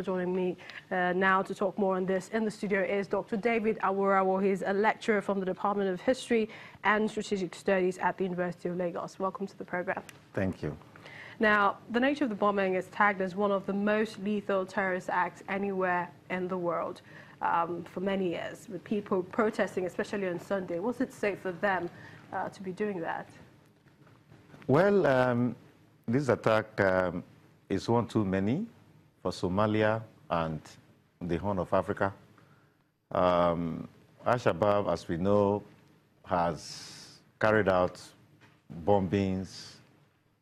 Joining me now to talk more on this in the studio is Dr. David Awurawo. He's a lecturer from the Department of History and Strategic Studies at the University of Lagos. Welcome to the program. Thank you. Now, the nature of the bombing is tagged as one of the most lethal terrorist acts anywhere in the world for many years, with people protesting, especially on Sunday. Was it safe for them to be doing that? Well, this attack is one too many for Somalia and the Horn of Africa. Al-Shabaab, as we know, has carried out bombings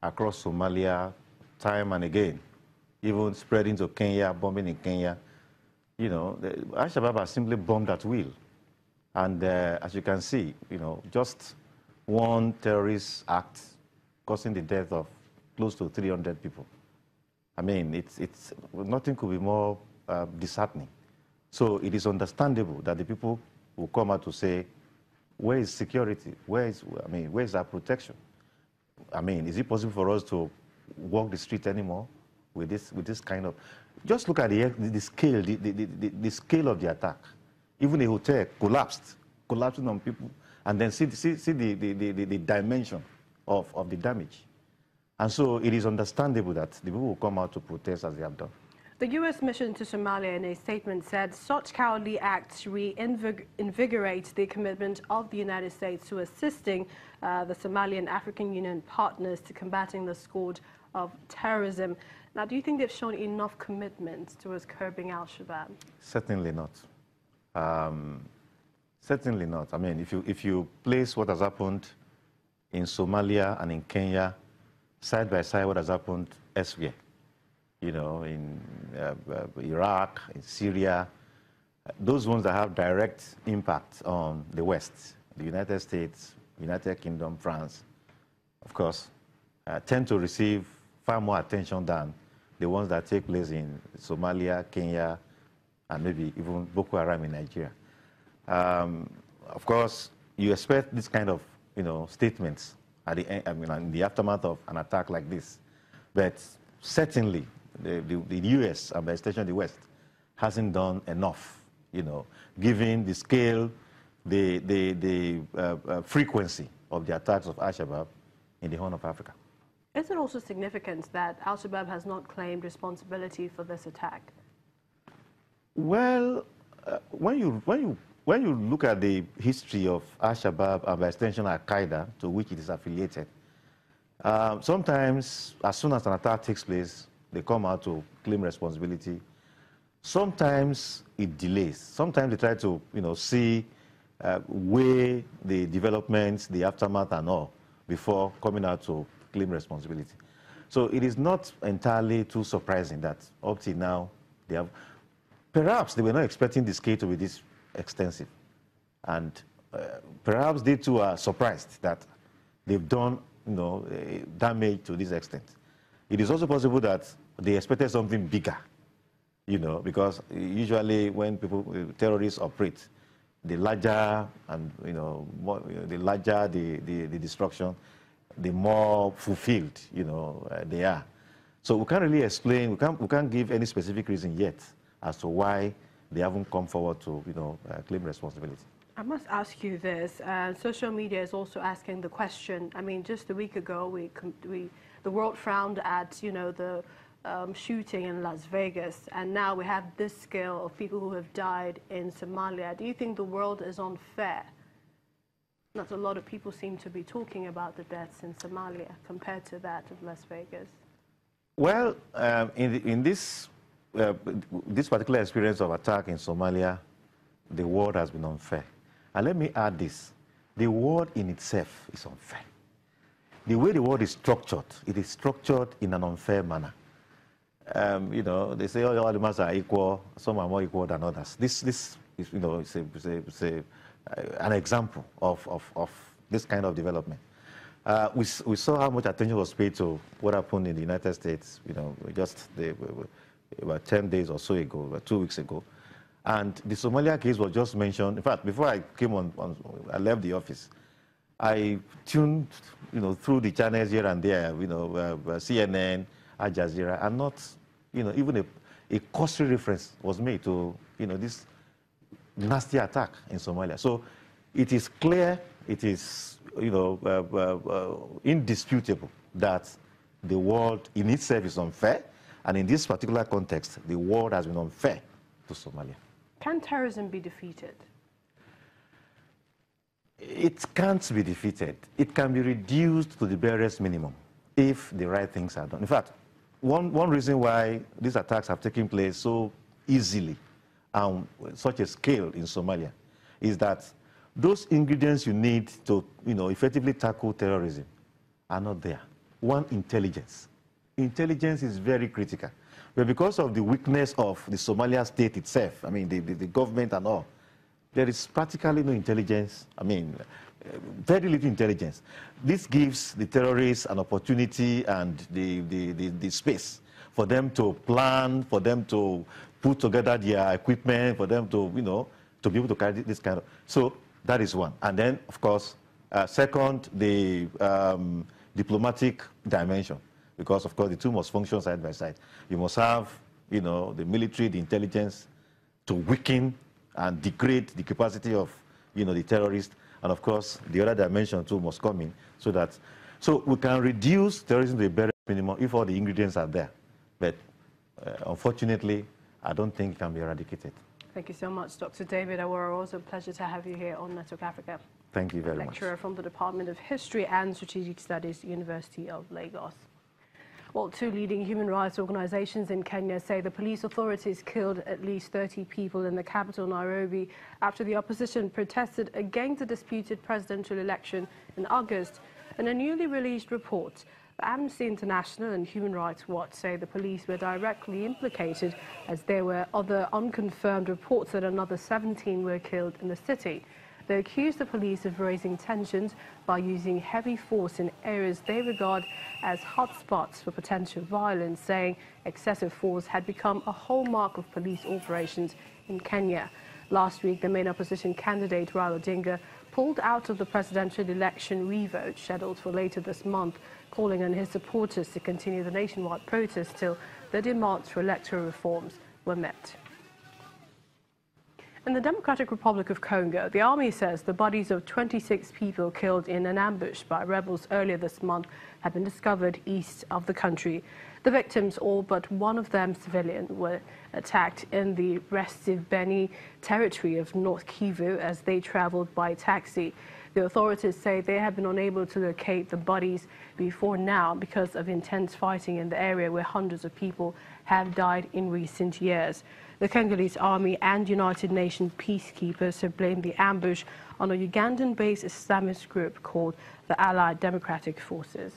across Somalia time and again, even spreading to Kenya, bombing in Kenya. You know, Al-Shabaab has simply bombed at will. And as you can see, you know, just one terrorist act causing the death of close to 300 people. I mean, it's nothing could be more disheartening. So it is understandable that the people will come out to say, where is security? Where is our protection? I mean, is it possible for us to walk the street anymore with this kind of? Just look at the scale, the scale of the attack. Even a hotel collapsing on people, and then see the dimension of the damage. And so it is understandable that the people will come out to protest as they have done. The U.S. mission to Somalia in a statement said such cowardly acts reinvigorate the commitment of the United States to assisting the Somalian African Union partners to combating the scourge of terrorism. Now, do you think they've shown enough commitment towards curbing Al-Shabaab? Certainly not. Certainly not. I mean, if you place what has happened in Somalia and in Kenya side by side what has happened elsewhere, you know, in Iraq, in Syria, those ones that have direct impact on the West, the United States, United Kingdom, France, of course, tend to receive far more attention than the ones that take place in Somalia, Kenya, and maybe even Boko Haram in Nigeria. Of course, you expect this kind of, you know, statements at the end, in the aftermath of an attack like this, but certainly the U.S. and by extension the West hasn't done enough, you know, given the scale, the frequency of the attacks of Al-Shabaab in the Horn of Africa. Is it also significant that Al-Shabaab has not claimed responsibility for this attack? Well, when you look at the history of Al-Shabaab and by extension Al-Qaeda, to which it is affiliated, sometimes as soon as an attack takes place, they come out to claim responsibility. Sometimes it delays. Sometimes they try to, you know, weigh the developments, the aftermath and all, before coming out to claim responsibility. So it is not entirely too surprising that up till now, perhaps they were not expecting the scale to be this extensive. And perhaps they too are surprised that they've done, you know, damage to this extent. It is also possible that they expected something bigger, you know, because usually when terrorists operate, the larger and, you know, the larger the destruction, the more fulfilled, you know, they are. So we can't really explain, we can't give any specific reason yet as to why they haven't come forward to, you know, claim responsibility. I must ask you this. Social media is also asking the question. I mean, just a week ago, the world frowned at, you know, the shooting in Las Vegas, and now we have this scale of people who have died in Somalia. Do you think the world is unfair? Not a lot of people seem to be talking about the deaths in Somalia compared to that of Las Vegas. Well, in this particular experience of attack in Somalia, the world has been unfair. And let me add this. The world in itself is unfair. The way the world is structured, it is structured in an unfair manner. You know, they say all animals are equal, some are more equal than others. This is, you know, it's an example of this kind of development. We saw how much attention was paid to what happened in the United States, you know, just about 10 days or so ago, about 2 weeks ago. And the Somalia case was just mentioned. In fact, before I came I left the office, I tuned, you know, through the channels here and there, you know, CNN, Al Jazeera, and not, you know, even a cursory reference was made to, this nasty attack in Somalia. So it is clear, it is, indisputable that the world in itself is unfair, and in this particular context, the world has been unfair to Somalia. Can terrorism be defeated? It can't be defeated. It can be reduced to the barest minimum if the right things are done. In fact, one reason why these attacks have taken place so easily and such a scale in Somalia is that those ingredients you need to, effectively tackle terrorism are not there. One, intelligence. Intelligence is very critical. But because of the weakness of the Somalia state itself, I mean, the government and all, there is practically no intelligence, very little intelligence. This gives the terrorists an opportunity and the space for them to plan, for them to put together their equipment, for them to, to be able to carry this kind of... So that is one. And then, of course, second, the diplomatic dimension, because, of course, the two must function side by side. You must have, the military, the intelligence to weaken and degrade the capacity of, the terrorists. And, of course, the other dimension, too, must come in so we can reduce terrorism to a bare minimum if all the ingredients are there. But, unfortunately, I don't think it can be eradicated. Thank you so much, Dr. David Aworo. Also a pleasure to have you here on Network Africa. Thank you very much. Lecturer from the Department of History and Strategic Studies, University of Lagos. Well, two leading human rights organizations in Kenya say the police authorities killed at least 30 people in the capital, Nairobi, after the opposition protested against the disputed presidential election in August. In a newly released report, Amnesty International and Human Rights Watch say the police were directly implicated, as there were other unconfirmed reports that another 17 were killed in the city. They accuse the police of raising tensions by using heavy force in areas they regard as hotspots for potential violence, saying excessive force had become a hallmark of police operations in Kenya. Last week, the main opposition candidate, Raila Odinga, pulled out of the presidential election revote scheduled for later this month, calling on his supporters to continue the nationwide protest till the demands for electoral reforms were met. In the Democratic Republic of Congo, the army says the bodies of 26 people killed in an ambush by rebels earlier this month have been discovered east of the country. The victims, all but one of them civilian, were attacked in the restive Beni territory of North Kivu as they traveled by taxi. The authorities say they have been unable to locate the bodies before now because of intense fighting in the area where hundreds of people have died in recent years. The Congolese army and United Nations peacekeepers have blamed the ambush on a Ugandan-based Islamist group called the Allied Democratic Forces.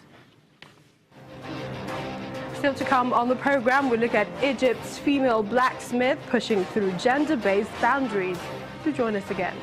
Still to come on the program, we look at Egypt's female blacksmith pushing through gender-based boundaries. Do join us again.